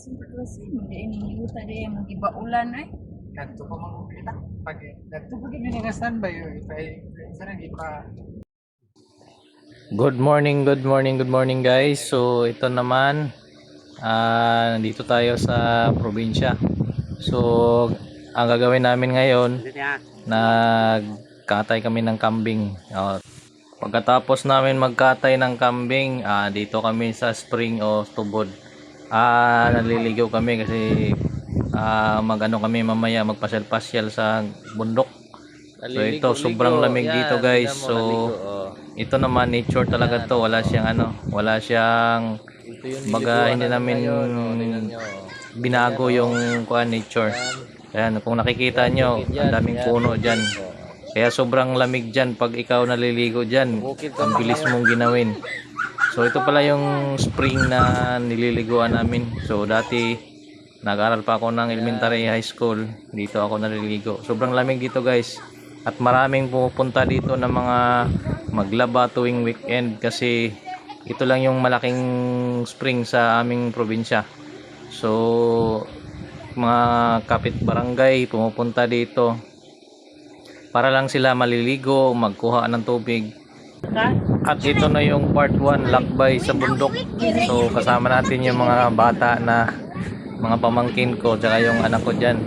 klase-klase. Hindi ini yuta dia yang magiba ulan ay. Kadto pa mga kita. Pag kadto pa kami nga standby kay sana di pa. Good morning guys. So ito naman nandito tayo sa probinsya. So ang gagawin namin ngayon, nagkatay kami ng kambing. Pagkatapos namin magkatay ng kambing, dito kami sa spring o tubod. Naliligaw kami kasi magano kami mamaya, magpasyal-pasyal sa bundok. So ito sobrang lamig dito guys. So ito naman nature talaga to, wala siyang baga, hindi namin binago yung nature. Ayan, kung nakikita nyo, ang daming puno dyan, kaya sobrang lamig dyan pag ikaw naliligo dyan, ang bilis mong ginawin. So ito pala yung spring na nililiguan namin. So dati nag-aral pa ako ng elementary high school, dito ako naliligo. Sobrang lamig dito guys, at maraming pupunta dito ng mga maglaba tuwing weekend kasi ito lang yung malaking spring sa aming probinsya. So mga kapit barangay pumupunta dito para lang sila maliligo, magkuha ng tubig. At ito na yung part 1, lakbay sa bundok. So kasama natin yung mga bata na mga pamangkin ko tsaka yung anak ko dyan.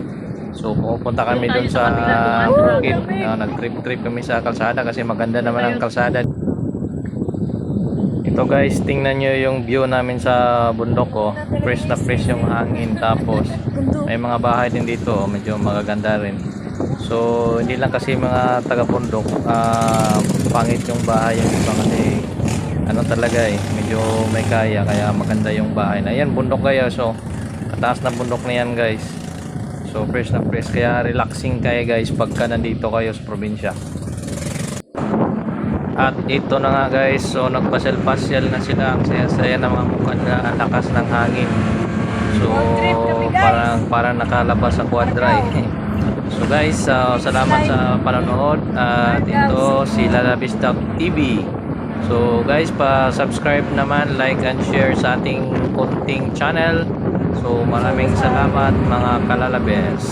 So pupunta kami dun sa bukid. Nag-trip kami sa kalsada kasi maganda naman ang kalsada. Ito guys, tingnan nyo yung view namin sa bundok ko. Fresh na fresh yung hangin, tapos may mga bahay din dito, medyo magaganda rin. So hindi lang kasi mga taga bundok pangit yung bahay, yung iba kasi ano talaga medyo may kaya maganda yung bahay na yan. Bundok kaya, so mataas na bundok na yan guys. So fresh na fresh, kaya relaxing kaya guys pagka nandito kayo sa probinsya. At ito na nga guys, so nagpasyal-pasyal na sila, ang saya-saya ng mga mukha na lakas ng hangin. So parang nakalabas sa quadra So guys, salamat sa panonood. At ito si Lalabis TV. So guys, pa-subscribe naman, like and share sa ating konting channel. So maraming salamat mga kalalabes.